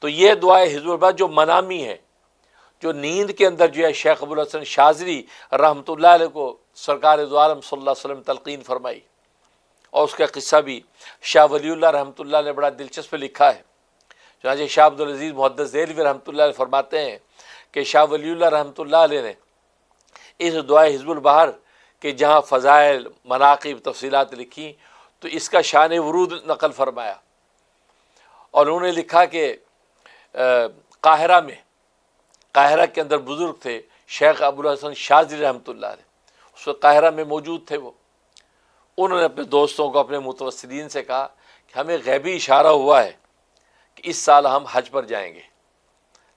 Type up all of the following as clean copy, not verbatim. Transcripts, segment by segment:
تو یہ دعائے حزب البر جو منامی ہے، جو نیند کے اندر جو ہے شیخ ابوالحسن شاذلی رحمۃ اللہ علیہ کو سرکار دو عالم صلی اللہ علیہ وسلم تلقین فرمائی، اور اس کا قصہ بھی شاہ ولی اللہ رحمۃ اللہ نے بڑا دلچسپ لکھا ہے۔ چنانچہ شاہ عبدالعزیز محدث دہلوی رحمۃ اللہ علیہ فرماتے ہیں کہ شاہ ولی اللہ رحمۃ اللہ علیہ نے اس دعائے حزب البحر کہ جہاں فضائل، مناقب، تفصیلات لکھی، تو اس کا شان ورود نقل فرمایا، اور انہوں نے لکھا کہ قاہرہ کے اندر بزرگ تھے شیخ ابوالحسن شاذلی رحمۃ اللہ علیہ، اس وقت قاہرہ میں موجود تھے وہ، انہوں نے اپنے دوستوں کو، اپنے متوسلین سے کہا کہ ہمیں غیبی اشارہ ہوا ہے کہ اس سال ہم حج پر جائیں گے،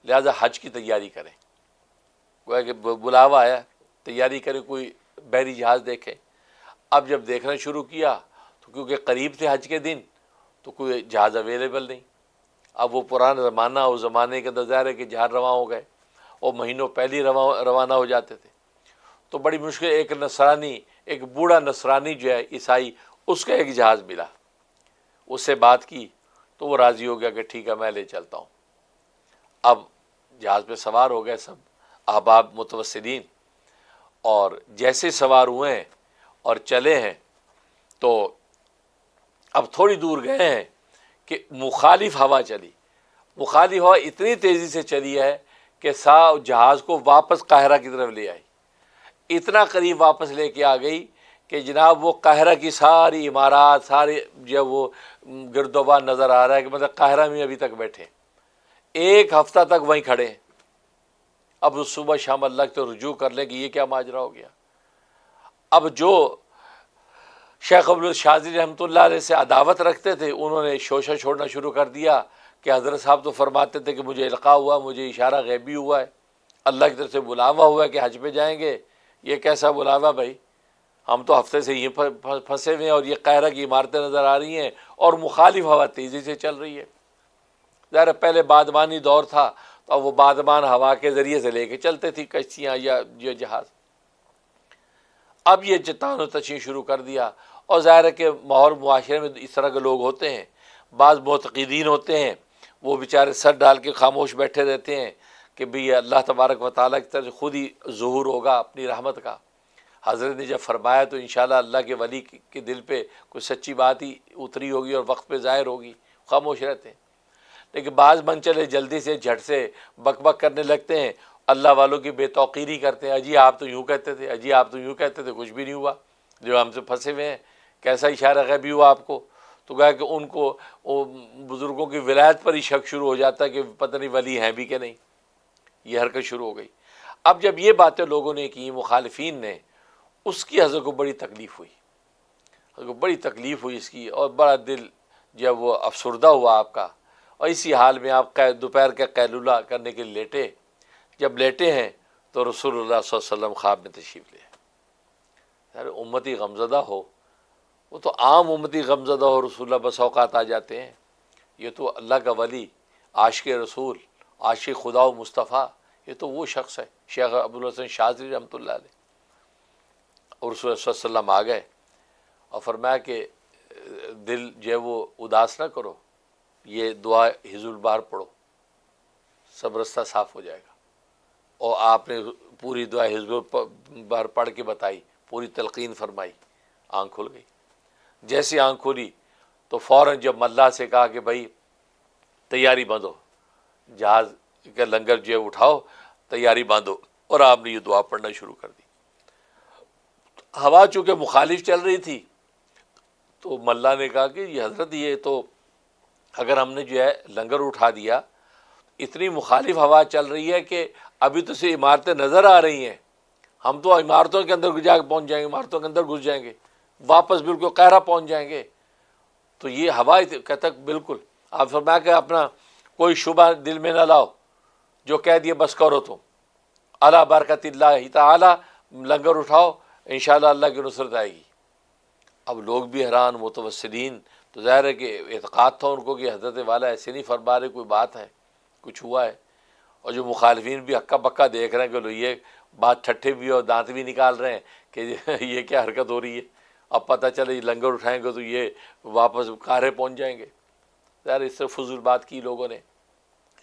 لہذا حج کی تیاری کریں۔ گویا کہ بلاوا آیا، تیاری کریں، کوئی بحری جہاز دیکھیں۔ اب جب دیکھنا شروع کیا تو کیونکہ قریب تھے حج کے دن، تو کوئی جہاز اویلیبل نہیں۔ اب وہ پرانا زمانہ، اس زمانے کے اندر ظاہر ہے کہ جہاز رواں ہو گئے، اور مہینوں پہلے ہی روانہ ہو جاتے تھے، تو بڑی مشکل ایک نصرانی، ایک بوڑھا نصرانی جو ہے عیسائی، اس کا ایک جہاز ملا، اس سے بات کی تو وہ راضی ہو گیا کہ ٹھیک ہے میں لے چلتا ہوں۔ اب جہاز پہ سوار ہو گئے سب احباب متوسلین، اور جیسے سوار ہوئے ہیں اور چلے ہیں تو اب تھوڑی دور گئے ہیں کہ مخالف ہوا چلی۔ مخالف ہوا اتنی تیزی سے چلی ہے کہ جہاز کو واپس قاہرہ کی طرف لے آئی، اتنا قریب واپس لے کے آ گئی کہ جناب وہ قاہرہ کی ساری عمارات، سارے جو وہ گردوبا نظر آ رہا ہے کہ مطلب قاہرہ میں ابھی تک بیٹھے، ایک ہفتہ تک وہیں کھڑے ہیں۔ اب صبح شام اللہ تو رجوع کر لیں کہ یہ کیا ماجرا ہو گیا۔ اب جو شیخ ابوالحسن شاذلی رحمۃ اللہ علیہ سے عداوت رکھتے تھے، انہوں نے شوشہ چھوڑنا شروع کر دیا کہ حضرت صاحب تو فرماتے تھے کہ مجھے القاء ہوا، مجھے اشارہ غیبی ہوا ہے، اللہ کی طرف سے بلاوا ہوا ہے کہ حج پہ جائیں گے۔ یہ کیسا بلاوا بھائی، ہم تو ہفتے سے یہ پھنسے ہوئے ہیں، اور یہ قاہرہ کی عمارتیں نظر آ رہی ہیں اور مخالف ہوا تیزی سے چل رہی ہے۔ ظاہر پہلے بادبانی دور تھا، تو اب وہ بادبان ہوا کے ذریعے سے لے کے چلتے تھی کشتیاں یا یہ جہاز۔ اب یہ جتان و تشیع شروع کر دیا، اور ظاہر ہے کہ ماحول معاشرے میں اس طرح کے لوگ ہوتے ہیں، بعض معتقدین ہوتے ہیں، وہ بیچارے سر ڈال کے خاموش بیٹھے رہتے ہیں کہ بھئی اللہ تبارک و تعالیٰ کی طرف سے خود ہی ظہور ہوگا اپنی رحمت کا۔ حضرت نے جب فرمایا تو انشاءاللہ اللہ کے ولی کے دل پہ کوئی سچی بات ہی اتری ہوگی اور وقت پہ ظاہر ہوگی، خاموش رہتے ہیں۔ لیکن بعض من چلے جلدی سے جھٹ سے بک بک کرنے لگتے ہیں، اللہ والوں کی بے توقیری کرتے ہیں، اجی آپ تو یوں کہتے تھے، اجی آپ تو یوں کہتے تھے، کچھ بھی نہیں ہوا، جو ہم سے پھنسے ہوئے ہیں، کیسا اشارہ غیبی ہوا آپ کو؟ تو کہا کہ ان کو بزرگوں کی ولایت پر ہی شک شروع ہو جاتا ہے کہ پتہ نہیں ولی ہیں بھی کہ نہیں، یہ حرکت شروع ہو گئی۔ اب جب یہ باتیں لوگوں نے کی، مخالفین نے، اس کی حضرت کو بڑی تکلیف ہوئی، حضرت کو بڑی تکلیف ہوئی اس کی، اور بڑا دل جب وہ افسردہ ہوا آپ کا، اور اسی حال میں آپ دوپہر کا قیلولہ کرنے کے لیے لیٹے۔ جب لیٹے ہیں تو رسول اللہ صلی اللہ علیہ وسلم خواب میں تشریف لے۔ یار امتی غمزدہ ہو، وہ تو عام امتی غمزدہ ہو، رسول اللہ بس اوقات آ جاتے ہیں، یہ تو اللہ کا ولی، عاشق رسول، عاشق خدا و مصطفیٰ، یہ تو وہ شخص ہے شیخ ابوالحسن شاذلی رحمۃ اللہ علیہ۔ اور رسول اللہ صلی اللہ علیہ وسلم آ گئے اور فرمایا کہ دل جو ہے وہ اداس نہ کرو، یہ دعا حزب البحر پڑھو، سب رستہ صاف ہو جائے گا۔ اور آپ نے پوری دعا حزب البحر پڑھ کے بتائی، پوری تلقین فرمائی، آنکھ کھل گئی۔ جیسی آنکھ کھلی تو فوراً جب ملا سے کہا کہ بھائی تیاری باندھو، جہاز کا لنگر جو ہے اٹھاؤ، تیاری باندھو، اور آپ نے یہ دعا پڑھنا شروع کر دی۔ ہوا چونکہ مخالف چل رہی تھی تو ملا نے کہا کہ یہ حضرت یہ تو اگر ہم نے جو ہے لنگر اٹھا دیا، اتنی مخالف ہوا چل رہی ہے کہ ابھی تو سے عمارتیں نظر آ رہی ہیں، ہم تو عمارتوں کے اندر جا کے پہنچ جائیں گے، عمارتوں کے اندر گھس جائیں گے، واپس بالکل قاہرہ پہنچ جائیں گے۔ تو یہ ہوا کہتا بالکل، آپ فرمایا کہ اپنا کوئی شبہ دل میں نہ لاؤ، جو کہہ دیے بس کرو تم، اعلیٰ برکت اللہ تعالی، لنگر اٹھاؤ، انشاءاللہ اللہ کی نصرت آئے گی۔ اب لوگ بھی حیران، متوسلین، تو ظاہر ہے کہ اعتقاد تھا ان کو کہ حضرت والا ایسے نہیں فرما رہے، کوئی بات ہے، کچھ ہوا ہے۔ اور جو مخالفین بھی ہکا بکا دیکھ رہے ہیں کہ لو یہ بات ٹھٹھے بھی اور دانت بھی نکال رہے ہیں کہ یہ کیا حرکت ہو رہی ہے، اب پتہ چلے یہ لنگر اٹھائیں گے تو یہ واپس قاہرے پہنچ جائیں گے۔ ظاہر اس سے فضول بات کی لوگوں نے۔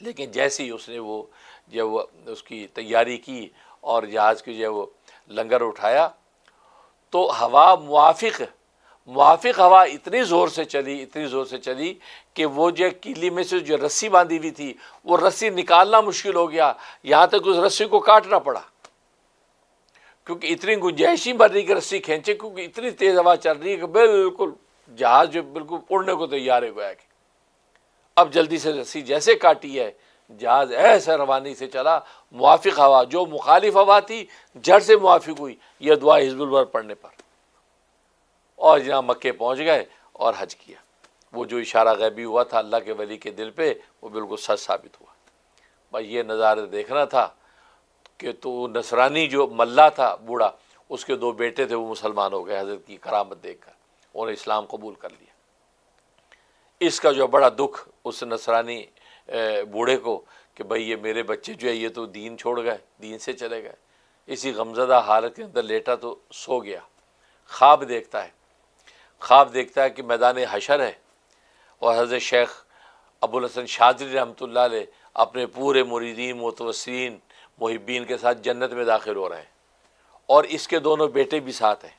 لیکن جیسے ہی اس نے وہ جب وہ اس کی تیاری کی اور جہاز کی جو وہ لنگر اٹھایا تو ہوا موافق ہوا اتنی زور سے چلی کہ وہ جو کیلی میں سے جو رسی باندھی ہوئی تھی وہ رسی نکالنا مشکل ہو گیا، یہاں تک اس رسی کو کاٹنا پڑا، کیونکہ اتنی گنجائش ہی بن رہی کہ رسی کھینچے، کیونکہ اتنی تیز ہوا چل رہی ہے کہ بالکل جہاز جو بالکل اڑنے کو تیار ہے گویا کہ اب جلدی سے رسی جیسے کاٹی ہے جہاز ایسے روانی سے چلا، موافق ہوا جو مخالف ہوا تھی جڑ سے موافق ہوئی یہ دعا حزب البر پڑھنے پر، اور جہاں مکے پہنچ گئے اور حج کیا۔ وہ جو اشارہ غیبی ہوا تھا اللہ کے ولی کے دل پہ وہ بالکل سچ ثابت ہوا۔ بھائی یہ نظارہ دیکھنا تھا کہ تو نصرانی جو ملا تھا بوڑھا، اس کے 2 بیٹے تھے وہ مسلمان ہو گئے حضرت کی کرامت دیکھ کر، انہوں نے اسلام قبول کر لیا۔ اس کا جو بڑا دکھ اس نصرانی بوڑھے کو کہ بھئی یہ میرے بچے جو ہے یہ تو دین چھوڑ گئے، دین سے چلے گئے، اسی غمزدہ حالت کے اندر لیٹا تو سو گیا، خواب دیکھتا ہے کہ میدان حشر ہے اور حضرت شیخ ابوالحسن شاذلی رحمۃ اللہ علیہ اپنے پورے مریدین متوسلین محبین کے ساتھ جنت میں داخل ہو رہے ہیں اور اس کے دونوں بیٹے بھی ساتھ ہیں۔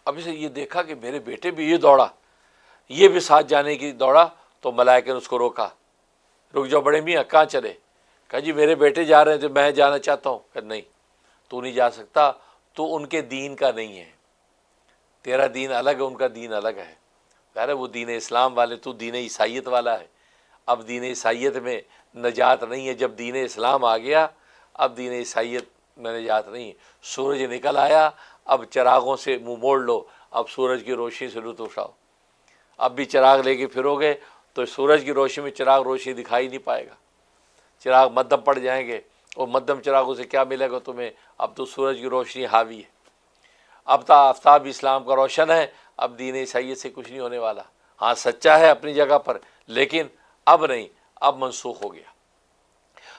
اب اسے یہ دیکھا کہ میرے بیٹے بھی یہ دوڑا، یہ بھی ساتھ جانے کی دوڑا، تو ملائکہ نے اس کو روکا، رک جاؤ بڑے میاں کہاں چلے؟ کہا جی میرے بیٹے جا رہے ہیں تو میں جانا چاہتا ہوں۔ کہ نہیں تو نہیں جا سکتا، تو ان کے دین کا نہیں ہے، تیرا دین الگ ہے ان کا دین الگ ہے۔ یار وہ دین اسلام والے، تو دین عیسائیت والا ہے، اب دین عیسائیت میں نجات نہیں ہے، جب دین اسلام آ گیا اب دین عیسائیت میں نجات نہیں ہے۔ سورج نکل آیا، اب چراغوں سے منہ موڑ لو، اب سورج کی روشنی سے لطف اٹھاؤ۔ اب بھی چراغ لے کے پھرو گے تو سورج کی روشنی میں چراغ روشنی دکھائی نہیں پائے گا، چراغ مدھم پڑ جائیں گے، اور مدھم چراغوں سے کیا ملے گا تمہیں؟ اب تو سورج کی روشنی حاوی ہے، اب تو آفتاب اسلام کا روشن ہے، اب دین عیسائیت سے کچھ نہیں ہونے والا۔ ہاں سچا ہے اپنی جگہ پر، لیکن اب نہیں، اب منسوخ ہو گیا،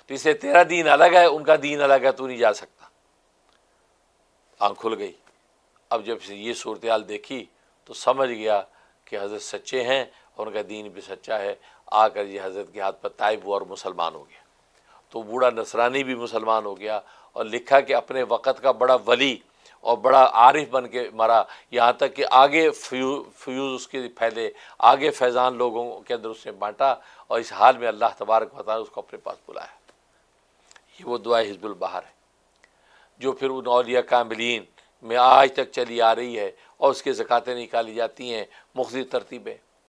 تو اسے تیرا دین الگ ہے ان کا دین الگ ہے، تو نہیں جا سکتا۔ آنکھ کھل گئی۔ اب جب سے یہ صورتحال دیکھی تو سمجھ گیا کہ حضرت سچے ہیں اور ان کا دین بھی سچا ہے، آ کر یہ حضرت کے ہاتھ پر طائب ہوا اور مسلمان ہو گیا۔ تو بوڑھا نصرانی بھی مسلمان ہو گیا، اور لکھا کہ اپنے وقت کا بڑا ولی اور بڑا عارف بن کے مرا، یہاں تک کہ آگے فیوز اس کے پھیلے، آگے فیضان لوگوں کے اندر اس نے بانٹا، اور اس حال میں اللہ تبارک و تعالیٰ اس کو اپنے پاس بلایا۔ یہ وہ دعا حزب البحر ہے جو پھر ان اولیاء کاملین میں آج تک چلی آ رہی ہے، اور اس کے زکاتیں نکالی جاتی ہیں مختلف ترتیبیں۔